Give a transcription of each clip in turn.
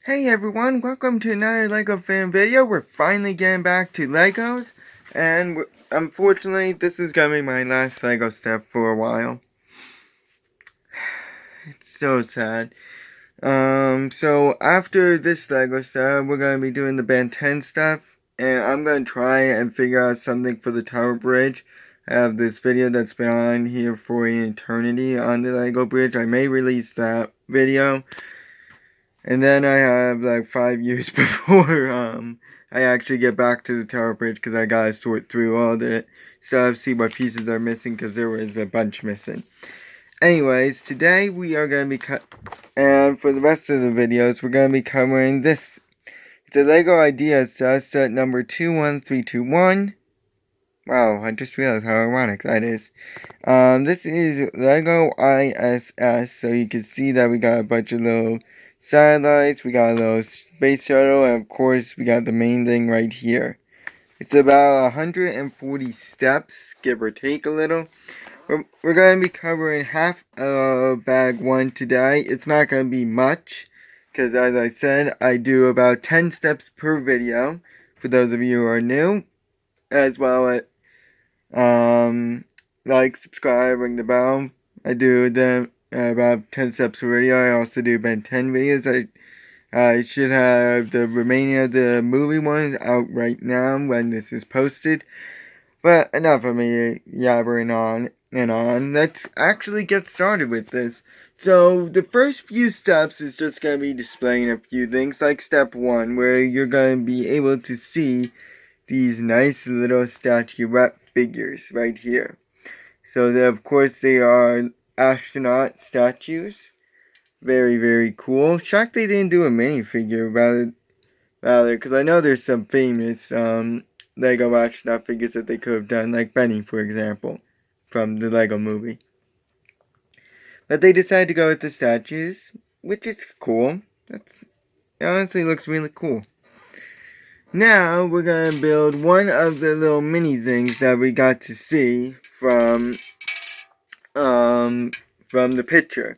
Hey everyone, welcome to another Lego fan video. We're finally getting back to Legos, and unfortunately this is gonna be my last Lego step for a while. It's so sad. So after this Lego step, we're gonna be doing the Ben 10 stuff, and I'm gonna try and figure out something for the Tower Bridge. I have this video that's been on here for an eternity on the Lego Bridge. I may release that video. And then I have like 5 years before I actually get back to the Tower Bridge because I gotta sort through all the stuff, see what pieces are missing because there was a bunch missing. Anyways, today we are gonna be and for the rest of the videos we're gonna be covering this. It's a Lego ISS set number 21321. Wow, I just realized how ironic that is. This is Lego ISS, so you can see that we got a bunch of little satellites, we got a little space shuttle, and of course we got the main thing right here. It's about 140 steps, give or take a little. We're going to be covering half of bag 1 today. It's not going to be much, because as I said, I do about 10 steps per video, for those of you who are new, as well as like, subscribe, ring the bell. I do them about 10 steps per video. I also do about 10 videos. I should have the remaining of the movie ones out right now when this is posted. But enough of me yabbering on and on. Let's actually get started with this. So the first few steps is just going to be displaying a few things, like step 1, where you're going to be able to see these nice little statuette figures right here. So of course they are astronaut statues. Very, very cool. Shocked they didn't do a minifigure rather, because I know there's some famous Lego astronaut figures that they could have done, like Benny, for example, from the Lego movie. But they decided to go with the statues, which is cool. It honestly looks really cool. Now we're going to build one of the little mini things that we got to see from the picture,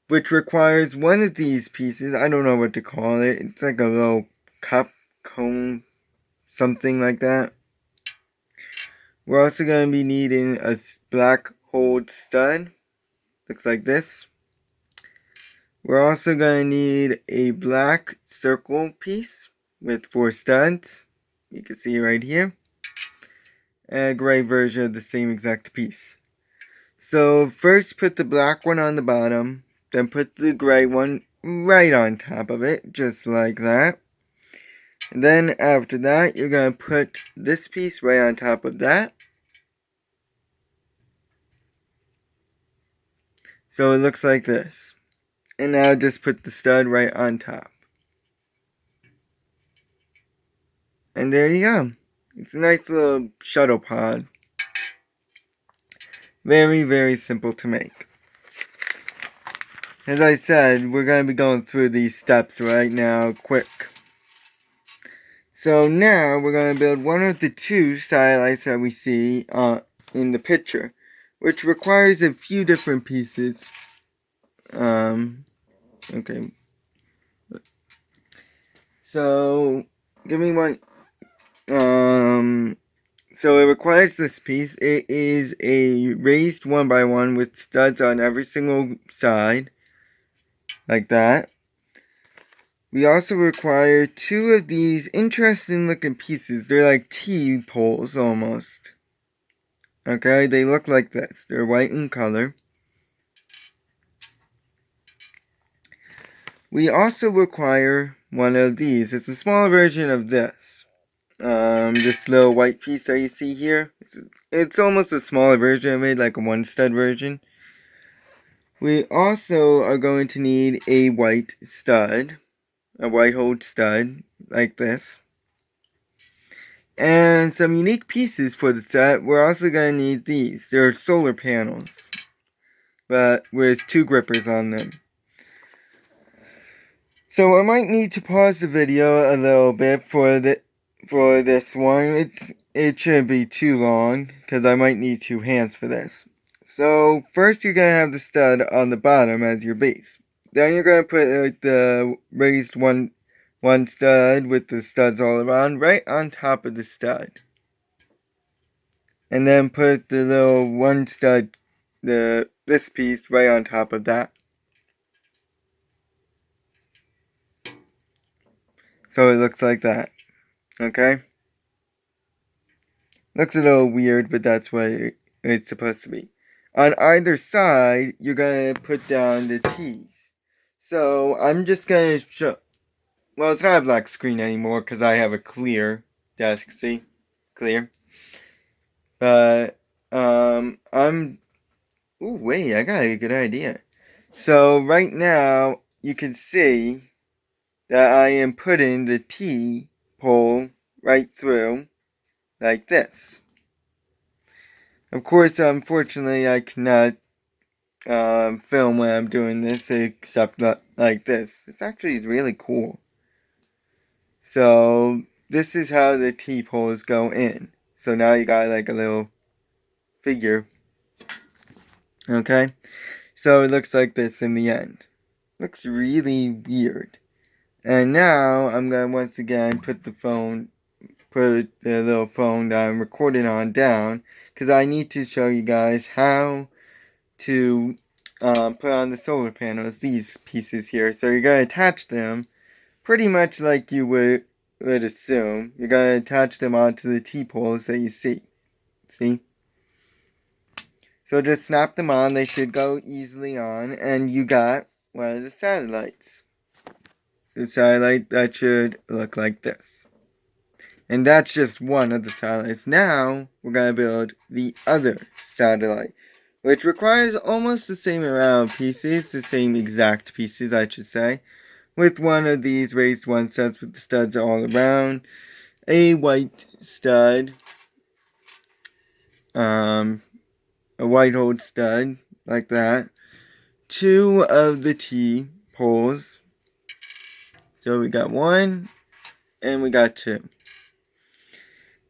which requires one of these pieces. I don't know what to call it. It's like a little cup, cone, something like that. We're also going to be needing a black hold stud. Looks like this. We're also going to need a black circle piece with 4 studs. You can see right here. And a gray version of the same exact piece. So first put the black one on the bottom, then put the gray one right on top of it, just like that. And then after that, you're going to put this piece right on top of that. So it looks like this. And now just put the stud right on top. And there you go. It's a nice little shuttle pod. Very, very simple to make. As I said, we're going to be going through these steps right now, quick. So now we're going to build one of the 2 satellites that we see in the picture, which requires a few different pieces. Okay. So, give me one. So it requires this piece. It is a raised 1x1 with studs on every single side, like that. We also require 2 of these interesting looking pieces. They're like T-poles almost. Okay, they look like this. They're white in color. We also require one of these. It's a small version of this. This little white piece that you see here. It's almost a smaller version of it, like a 1 stud version. We also are going to need a white stud. A white hold stud, like this. And some unique pieces for the set. We're also going to need these. They're solar panels, but with 2 grippers on them. So I might need to pause the video a little bit for this one. It shouldn't be too long, because I might need 2 hands for this. So first you're going to have the stud on the bottom as your base. then you're going to put the raised one stud with the studs all around right on top of the stud. And then put the little one stud, this piece right on top of that. So it looks like that. Okay? Looks a little weird, but that's what it's supposed to be. On either side, you're going to put down the T's. So I'm just going to show... Well, it's not a black screen anymore because I have a clear desk, see? Clear. But, ooh, wait, I got a good idea. So, right now, you can see that I am putting the T pole right through, like this. Of course, unfortunately, I cannot film when I'm doing this, except like this. It's actually really cool. So, this is how the T-poles go in. So now you got like a little figure. Okay? So it looks like this in the end. Looks really weird. And now I'm going to once again put the little phone that I'm recording on down. Because I need to show you guys how to put on the solar panels, these pieces here. So you're going to attach them pretty much like you would assume. You're going to attach them onto the T-poles that you see. See? So just snap them on. They should go easily on. And you got one of the satellites. The satellite that should look like this. And that's just one of the satellites. Now, we're going to build the other satellite, which requires almost the same amount of pieces, the same exact pieces, I should say, with one of these raised one studs with the studs all around, a white stud, a white hole stud, like that, two of the T-poles. So we got one, and we got two.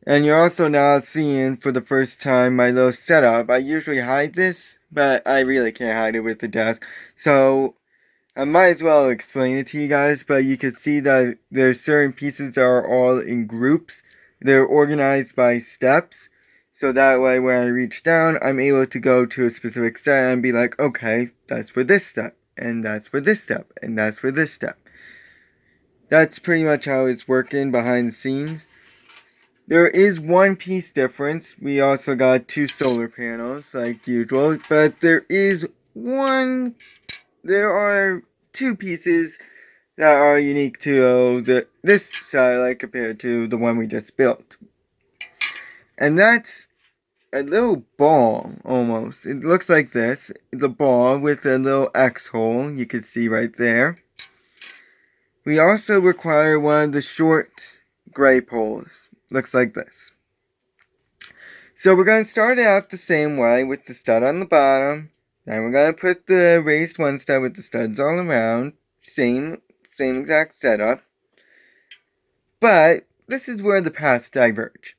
And you're also now seeing for the first time my little setup. I usually hide this, but I really can't hide it with the desk. So I might as well explain it to you guys, but you can see that there's certain pieces that are all in groups. They're organized by steps. So that way when I reach down, I'm able to go to a specific step and be like, okay, that's for this step, and that's for this step, and that's for this step. That's pretty much how it's working behind the scenes. There is one piece difference. We also got two solar panels, like usual. But there are two pieces that are unique to this satellite compared to the one we just built. And that's a little ball, almost. It looks like this. It's a ball with a little X hole, you can see right there. We also require one of the short gray poles. Looks like this. So we're going to start out the same way with the stud on the bottom. Then we're going to put the raised one stud with the studs all around. Same exact setup. But this is where the paths diverge.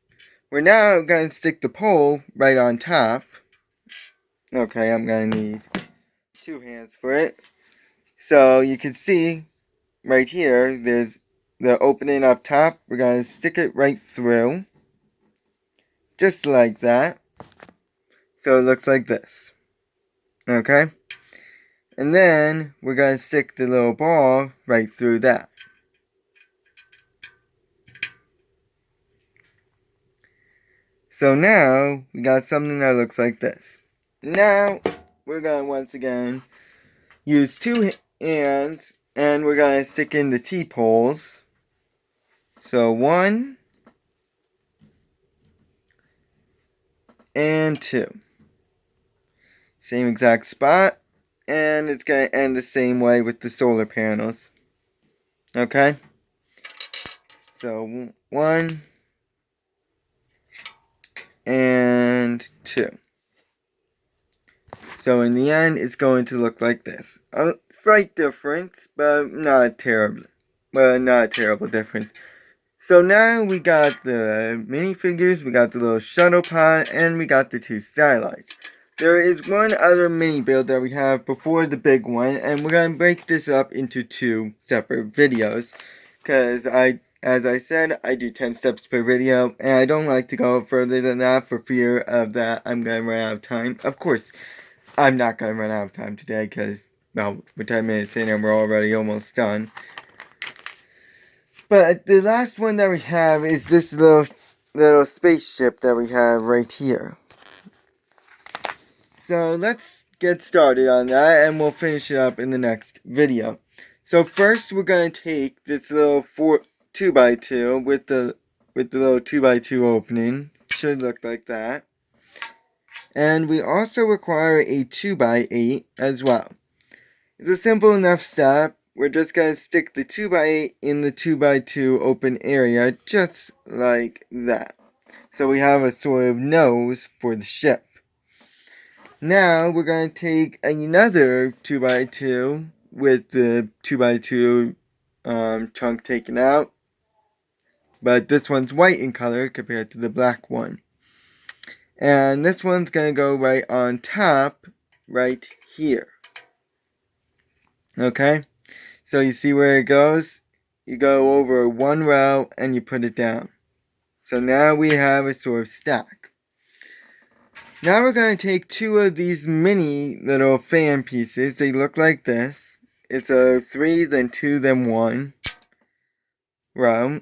We're now going to stick the pole right on top. Okay, I'm going to need two hands for it. So you can see right here, there's the opening up top. We're going to stick it right through. Just like that. So it looks like this. Okay? And then we're going to stick the little ball right through that. So now we got something that looks like this. Now we're going to once again use two hands and we're going to stick in the T-poles. So 1 and 2. Same exact spot. And it's going to end the same way with the solar panels. Okay? So 1 and 2. So in the end, it's going to look like this. A slight difference, but not a terrible difference. So now we got the minifigures, we got the little shuttle pod, and we got the two satellites. there is one other mini build that we have before the big one, and we're going to break this up into 2 separate videos, because as I said, I do 10 steps per video, and I don't like to go further than that for fear of that I'm going to run out of time. Of course, I'm not going to run out of time today, because, well, we're 10 minutes in and we're already almost done. But the last one that we have is this little spaceship that we have right here. So let's get started on that, and we'll finish it up in the next video. So first we're going to take this little 2x2 with the little 2x2 opening. Should look like that. And we also require a 2x8 as well. It's a simple enough step. We're just going to stick the 2x8 in the 2x2 open area, just like that. So we have a sort of nose for the ship. Now we're going to take another 2x2 with the 2x2 chunk taken out. But this one's white in color compared to the black one. And this one's going to go right on top, right here. Okay? So you see where it goes? You go over one row and you put it down. So now we have a sort of stack. Now we're going to take 2 of these mini little fan pieces. They look like this. It's a 3, then 2, then 1 row.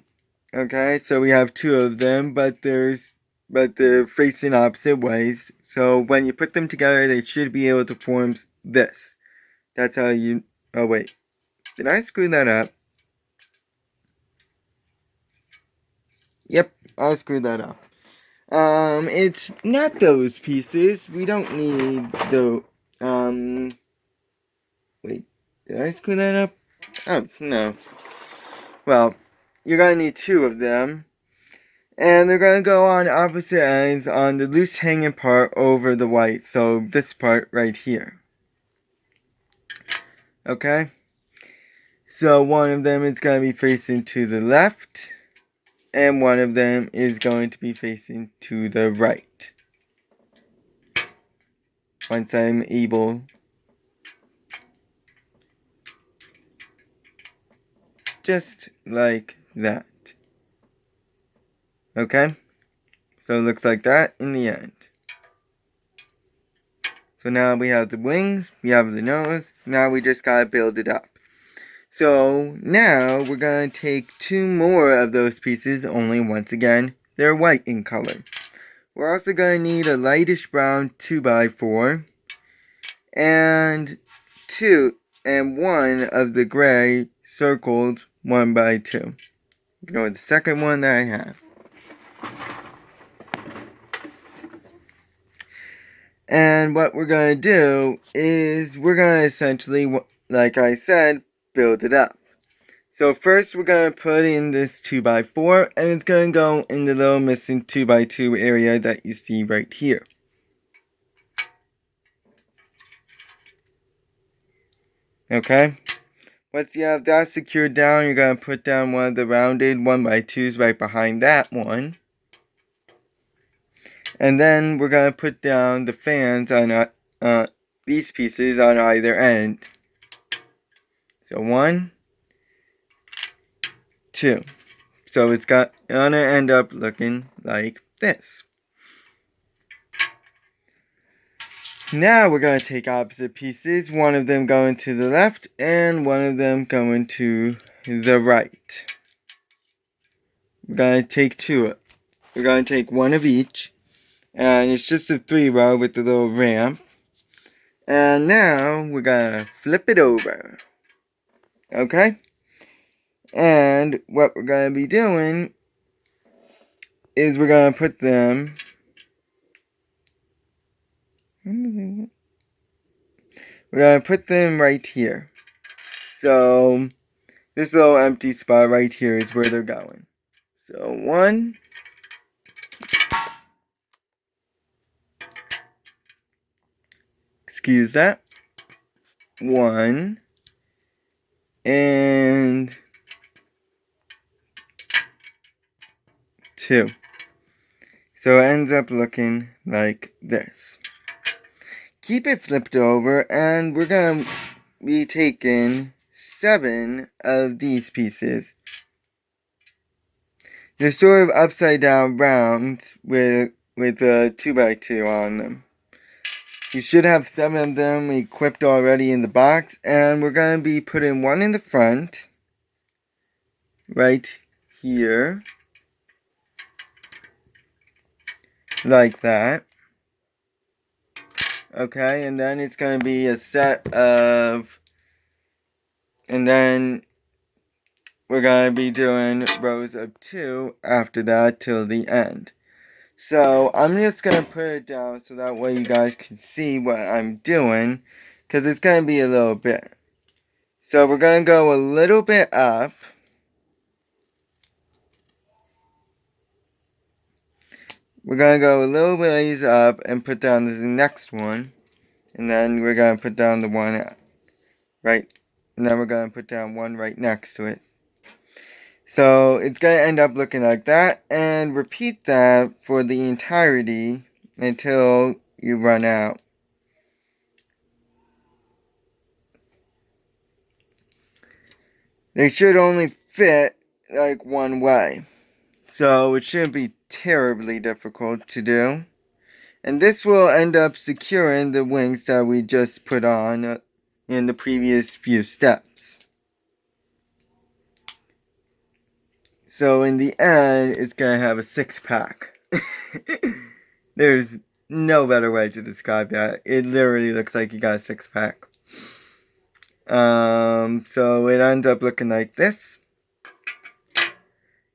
Okay, so we have 2 of them, but they're facing opposite ways. So when you put them together, they should be able to form this. That's how you... Oh, wait. Did I screw that up? Yep, I screwed that up. It's not those pieces. We don't need the, wait, did I screw that up? Oh, no. Well, you're gonna need 2 of them. And they're gonna go on opposite ends on the loose hanging part over the white. So, this part right here. Okay? So, one of them is gonna be facing to the left. And one of them is going to be facing to the right. Once I'm able just like that. Okay? So it looks like that in the end. So now we have the wings, we have the nose, now we just gotta build it up. So now we're gonna take 2 more of those pieces, only once again, they're white in color. We're also gonna need a lightish brown 2x4 and 1 of the gray circled 1x2. Ignore the second one that I have. And what we're going to do is we're going to essentially, like I said, build it up. So first we're going to put in this 2x4, and it's going to go in the little missing 2x2 area that you see right here. Okay? Once you have that secured down, you're going to put down one of the rounded 1x2s right behind that one. And then we're going to put down the fans on these pieces on either end. So 1, 2. So it's gonna end up looking like this. Now we're going to take opposite pieces, one of them going to the left and one of them going to the right. We're going to take 2. We're going to take 1 of each, and it's just a 3 row with the little ramp. And now we're going to flip it over. Okay? And what we're going to be doing is we're going to put them... We're going to put them right here. So, this little empty spot right here is where they're going. So, 1. Excuse that. 1. And 2. So, it ends up looking like this. keep it flipped over, and we're going to be taking 7 of these pieces. They're sort of upside down round with a 2x2 on them. You should have 7 of them equipped already in the box, and we're going to be putting one in the front, right here, like that. Okay, and then it's going to be a set of, and then we're going to be doing rows of 2 after that till the end. So I'm just going to put it down so that way you guys can see what I'm doing, because it's going to be a little bit. So we're going to go a little bit up. We're going to go a little ways up and put down the next one. And then we're going to put down the one right. And then we're going to put down one right next to it. So it's going to end up looking like that. And repeat that for the entirety until you run out. They should only fit like one way. So it shouldn't be terribly difficult to do. And this will end up securing the wings that we just put on in the previous few steps. So in the end, it's going to have a 6-pack. There's no better way to describe that. It literally looks like you got a 6-pack. So it ends up looking like this.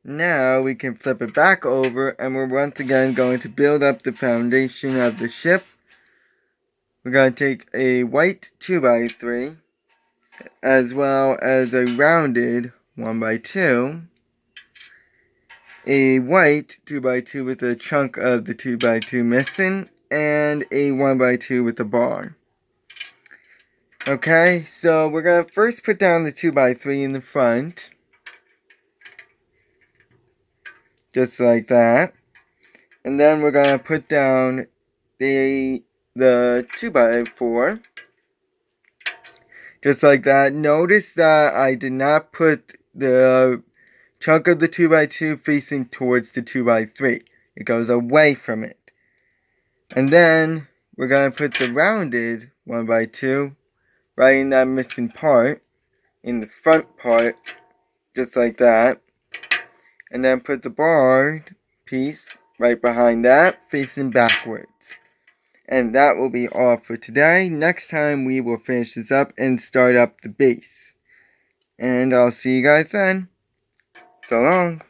Now we can flip it back over, and we're once again going to build up the foundation of the ship. We're going to take a white 2x3, as well as a rounded 1x2, a white 2x2 with a chunk of the 2x2 missing, and a 1x2 with a bar. Okay, so we're going to first put down the 2x3 in the front. Just like that. And then we're going to put down the 2x4. Just like that. Notice that I did not put the chunk of the 2x2 facing towards the 2x3. It goes away from it. And then we're going to put the rounded 1x2 right in that missing part, in the front part, just like that. And then put the barred piece right behind that, facing backwards. And that will be all for today. Next time we will finish this up and start up the base. And I'll see you guys then. So long.